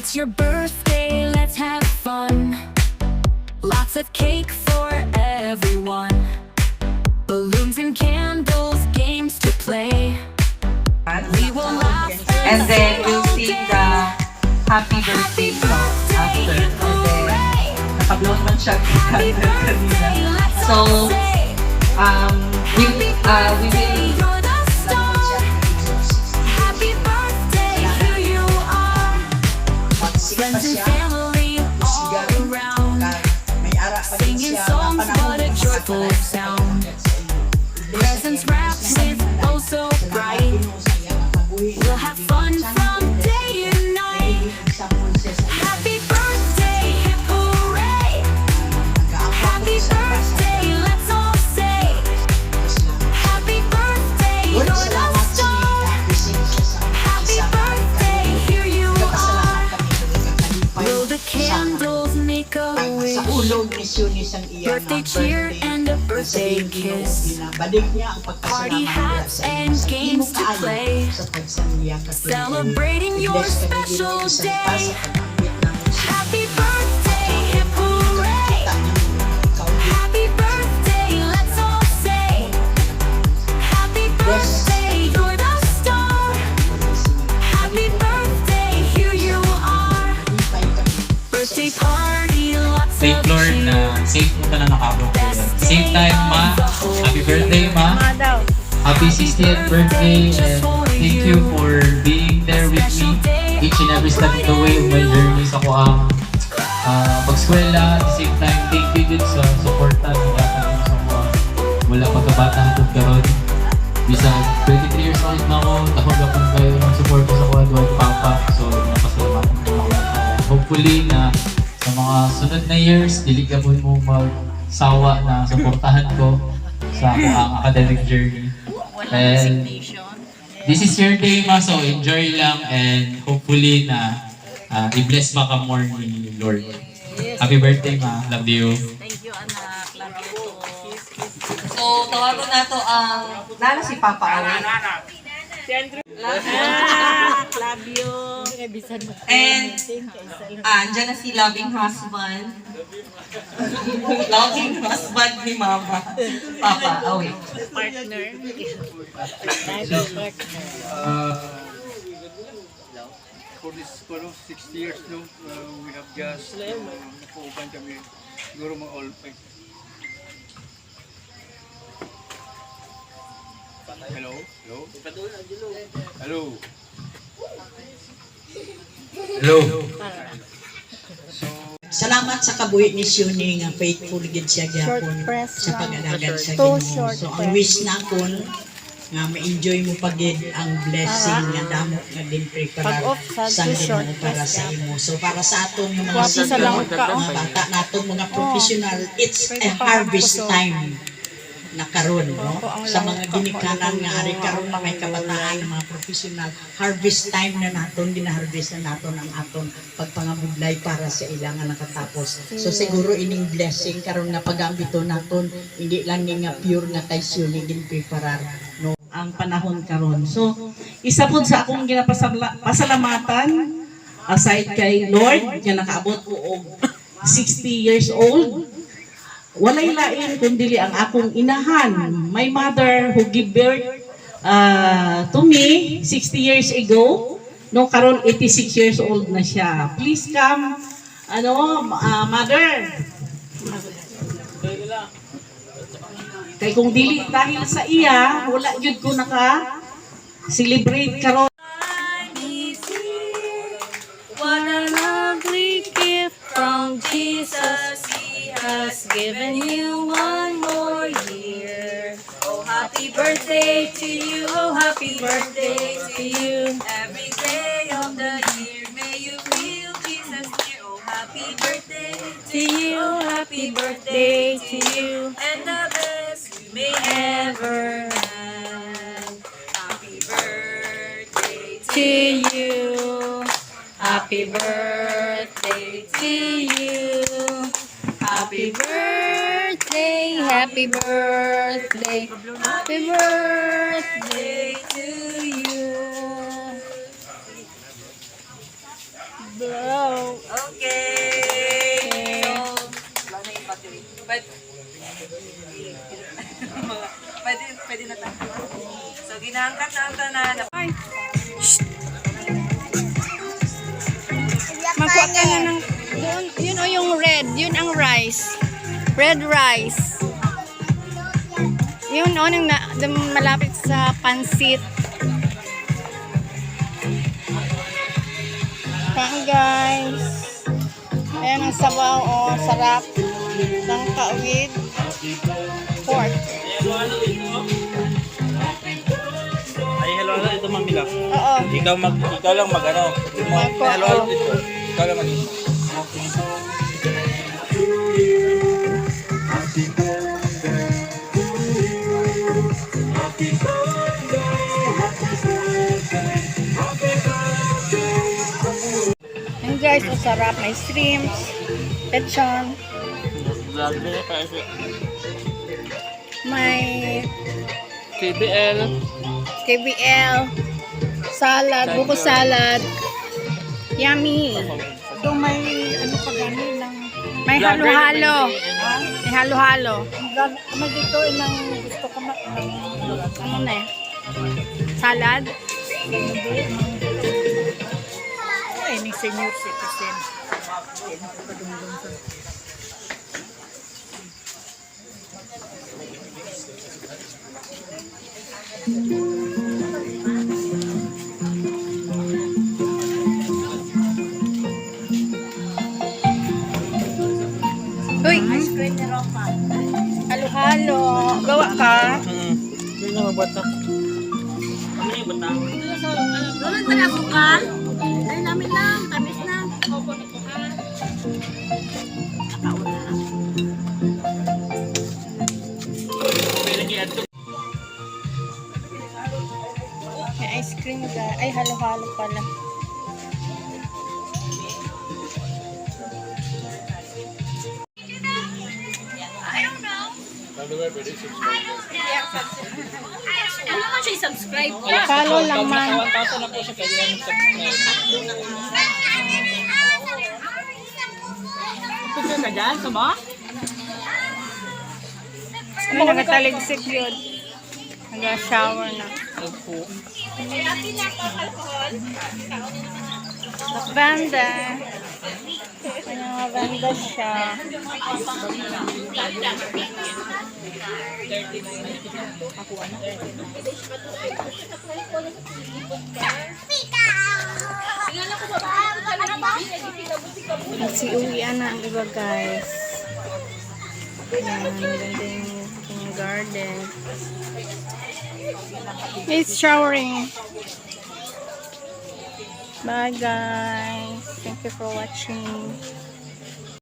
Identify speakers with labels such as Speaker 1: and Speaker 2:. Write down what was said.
Speaker 1: It's your birthday, let's have fun. Lots of cake for everyone. Balloons and candles, games to play. We will laugh
Speaker 2: And then we'll sing the happy birthday song after. And then, nakablow man siya candle kanina. So, we will
Speaker 1: friends and family all around, singing songs, what a joyful sound. Presents wrapped with oh so bright. We'll have fun from day and night. Happy birthday, hip hooray! Happy birthday, let's all say. Happy birthday, you're the star. Happy birthday, here you are. Blow the candles, make a wish. Birthday cheer and a birthday kiss. Party hats and games to play. Celebrating your special day. Happy birthday, hip hooray! Happy birthday, let's all say. Happy birthday, you're the star. Happy birthday, here you are. Birthday party, lots of
Speaker 3: Thank Lord na safe mo ka na nakabot. Same time, Ma. Happy birthday, Ma. Happy 60th birthday, and thank you for being there with me each and every step of the way of my journey sa kuang pagskwela. At the same time, thank you din sa supportan ng yakan sa kuang mula pagkabata hanggang karon. Bisa 23 years old na ako, takot-takot kayo ng support ko sa kuang Dwight Papa. So, napasalamatan ko ako. Hopefully na sa mga sunod na years, dili ka po mo magsawa na supportahan ko sa kuang academic journey. And this is your day, Ma, so enjoy lang and hopefully na i-bless pa ka more ni Lord. Happy birthday, Ma. Love you.
Speaker 4: Thank you, anak. Love you too.
Speaker 2: So, tawagan na to ang nana si Papa Awi.
Speaker 4: Love you.
Speaker 2: And andyan na si loving husband. Loving husband ni Mama. Papa Awi.
Speaker 4: Partner.
Speaker 5: For this 60 years no, we have just napuupan kami. Siguro mga all Hello? Hello? Hello?
Speaker 3: Hello.
Speaker 6: Salamat sa kabuhi ni Shuni nga faithful gid siya gyapon sa pag-alagan sa Ginoo. So ang wish na kon nga ma-enjoy mo pagid ang blessing nga damo nga din preparar sa Ginoo para sa imo. So para sa aton nga mga senior, mga bata naton mga professional, it's a harvest time na karon, no? Sa mga ginikanan nga ari karon na may kabataan ng mga professional, harvest time na naton, gina-harvest na naton ang aton pagpangabudlay para sa ilang nga nakatapos. So siguro ining blessing karon nga pagambito naton, hindi lang ni nga pure nga taysyon ni din preparar, no? Ang panahon karon. So isa pud sa akong ginapasalamatan aside kay Lord nga nakaabot ko og 60 years old. Walay lain kundi ang akong inahan, my mother who gave birth to me 60 years ago. No, karon 86 years old na siya. Please come, mother. Kay kung dili dahil sa iya, wala jud ko naka celebrate karon.
Speaker 1: What a lovely gift from Jesus. He has given you one more year. Oh, happy birthday to you. Oh, happy birthday to you. Every day of the year, may you feel Jesus near. Oh, happy birthday to you. Oh, happy birthday to you. And the best you may ever have. Happy birthday to you. Happy birthday to you. Happy birthday, happy birthday, happy birthday to you. Hello.
Speaker 2: Okay. So, wala na yung battery. Pwede na tayo. So, ginahangkat na ang tanan.
Speaker 1: Ay. Magkuha ka na ng... Doon, yun o yung red. Yun ang rice. Red rice. Yun o, nang malapit sa pansit. Kain guys. Ayan ang sabaw o, sarap. Langka with pork.
Speaker 7: Ay, hello, ito Mamila.
Speaker 1: Oo.
Speaker 7: Ikaw lang mag-ano.
Speaker 1: Ako,
Speaker 7: Hello,
Speaker 1: oo.
Speaker 7: ito. Ikaw lang mag
Speaker 1: Ayan guys, ang sarap. May shrimps, lechon, may KBL, salad, buko salad. Yummy.
Speaker 4: Ito may ano pa gani ng
Speaker 1: May halo-halo. May halo-halo.
Speaker 4: may dito ng gusto ko na
Speaker 1: Ano na eh? Salad.
Speaker 4: ay ni senior citizen.
Speaker 1: Uy! Halo-halo. Gawa ka.
Speaker 7: Hindi na magbata. Ano yung bata?
Speaker 1: Lulod ba na ako ka? Ay, namin lang. Tamis na. Opo na po ha. Nakauna. May ice cream ka. Ay, halo-halo pala. Follow lang man.
Speaker 7: 1,000 na po siya, pwede lang mag-subscribe.
Speaker 4: Picture ka dyan, sama?
Speaker 1: Ano, nagataligsik yun. Nag-shower na. Banda. May mga banda siya. Nagsiuwian na ang iba guys. Ayan, ganda yung garden. It's showering. Bye guys. Thank you for watching.